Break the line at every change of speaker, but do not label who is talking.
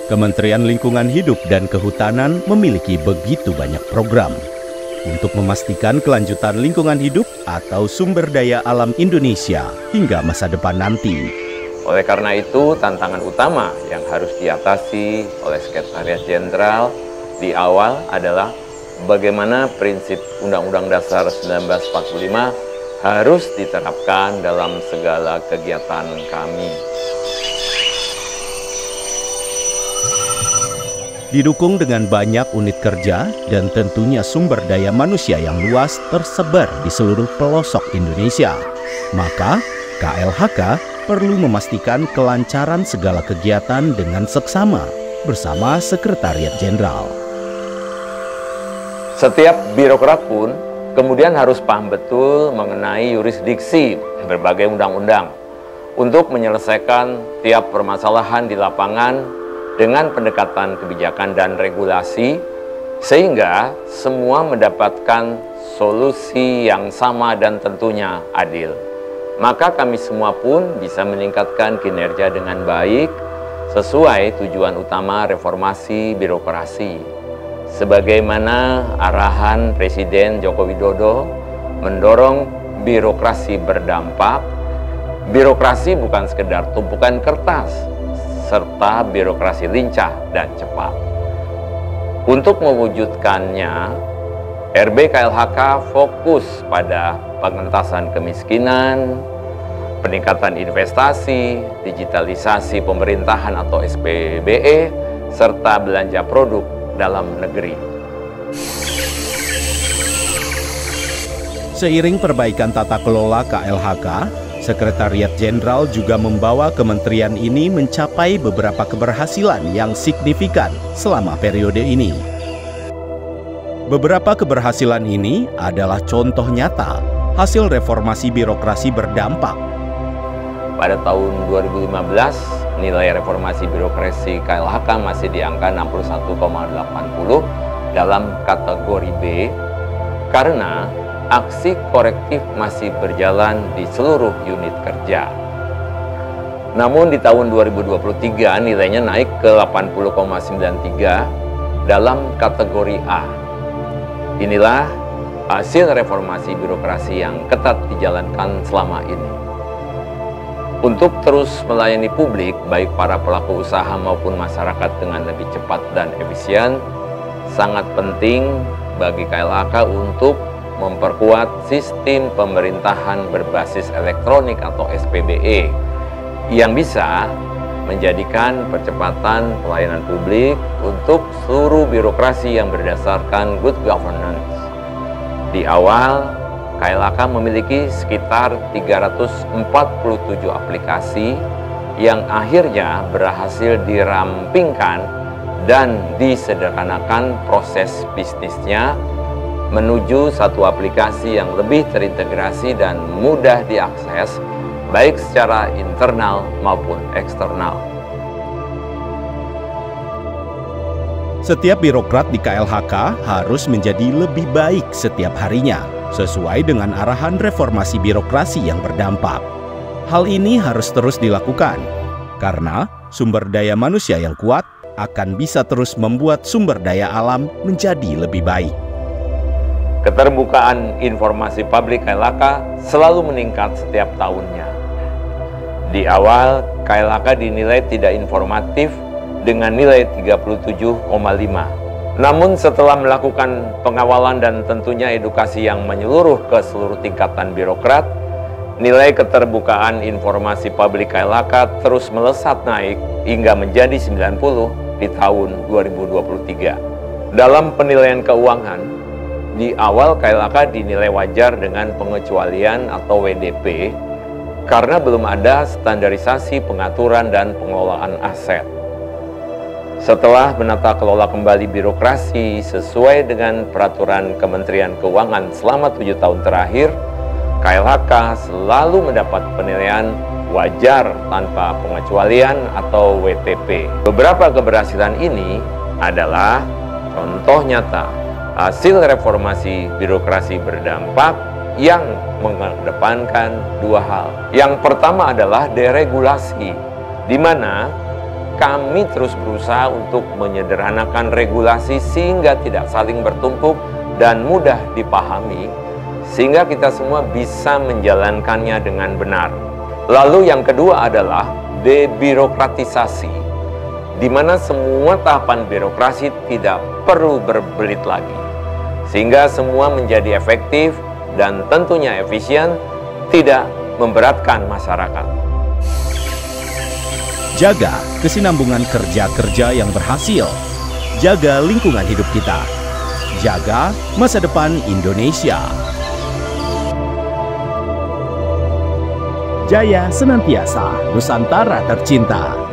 Kementerian Lingkungan Hidup dan Kehutanan memiliki begitu banyak program untuk memastikan kelanjutan lingkungan hidup atau sumber daya alam Indonesia hingga masa depan nanti.
Oleh karena itu, tantangan utama yang harus diatasi oleh Sekretariat Jenderal di awal adalah bagaimana prinsip Undang-Undang Dasar 1945 harus diterapkan dalam segala kegiatan kami.
Didukung dengan banyak unit kerja dan tentunya sumber daya manusia yang luas tersebar di seluruh pelosok Indonesia, maka KLHK perlu memastikan kelancaran segala kegiatan dengan seksama bersama Sekretariat Jenderal.
Setiap birokrat pun kemudian harus paham betul mengenai yurisdiksi berbagai undang-undang untuk menyelesaikan tiap permasalahan di lapangan dengan pendekatan kebijakan dan regulasi, sehingga semua mendapatkan solusi yang sama dan tentunya adil. Maka kami semua pun bisa meningkatkan kinerja dengan baik sesuai tujuan utama reformasi birokrasi. Sebagaimana arahan Presiden Joko Widodo mendorong birokrasi berdampak, birokrasi bukan sekedar tumpukan kertas, serta birokrasi lincah dan cepat. Untuk mewujudkannya, RB KLHK fokus pada pengentasan kemiskinan, peningkatan investasi, digitalisasi pemerintahan atau SPBE, serta belanja produk dalam negeri.
Seiring perbaikan tata kelola KLHK, Sekretariat Jenderal juga membawa kementerian ini mencapai beberapa keberhasilan yang signifikan selama periode ini. Beberapa keberhasilan ini adalah contoh nyata hasil reformasi birokrasi berdampak.
Pada tahun 2015, nilai reformasi birokrasi KLHK masih di angka 61,80 dalam kategori B karena aksi korektif masih berjalan di seluruh unit kerja. Namun di tahun 2023 nilainya naik ke 80,93 dalam kategori A. Inilah hasil reformasi birokrasi yang ketat dijalankan selama ini. Untuk terus melayani publik, baik para pelaku usaha maupun masyarakat dengan lebih cepat dan efisien, sangat penting bagi KLHK untuk memperkuat sistem pemerintahan berbasis elektronik atau SPBE yang bisa menjadikan percepatan pelayanan publik untuk seluruh birokrasi yang berdasarkan good governance. Di awal, KLHK memiliki sekitar 347 aplikasi yang akhirnya berhasil dirampingkan dan disederhanakan proses bisnisnya menuju satu aplikasi yang lebih terintegrasi dan mudah diakses, baik secara internal maupun eksternal.
Setiap birokrat di KLHK harus menjadi lebih baik setiap harinya, sesuai dengan arahan reformasi birokrasi yang berdampak. Hal ini harus terus dilakukan, karena sumber daya manusia yang kuat akan bisa terus membuat sumber daya alam menjadi lebih baik.
Keterbukaan informasi publik KLHK selalu meningkat setiap tahunnya. Di awal, KLHK dinilai tidak informatif dengan nilai 37,5. Namun setelah melakukan pengawalan dan tentunya edukasi yang menyeluruh ke seluruh tingkatan birokrat, nilai keterbukaan informasi publik KLHK terus melesat naik hingga menjadi 90 di tahun 2023. Dalam penilaian keuangan, di awal KLHK dinilai wajar dengan pengecualian atau WDP karena belum ada standarisasi pengaturan dan pengelolaan aset. Setelah menata kelola kembali birokrasi sesuai dengan peraturan Kementerian Keuangan selama 7 tahun terakhir, KLHK selalu mendapat penilaian wajar tanpa pengecualian atau WTP. Beberapa keberhasilan ini adalah contoh nyata hasil reformasi birokrasi berdampak yang mengedepankan dua hal. Yang pertama adalah deregulasi, di mana kami terus berusaha untuk menyederhanakan regulasi sehingga tidak saling bertumpuk dan mudah dipahami, sehingga kita semua bisa menjalankannya dengan benar. Lalu yang kedua adalah debirokratisasi, di mana semua tahapan birokrasi tidak perlu berbelit lagi, sehingga semua menjadi efektif dan tentunya efisien, tidak memberatkan masyarakat.
Jaga kesinambungan kerja-kerja yang berhasil. Jaga lingkungan hidup kita. Jaga masa depan Indonesia. Jaya senantiasa, Nusantara tercinta.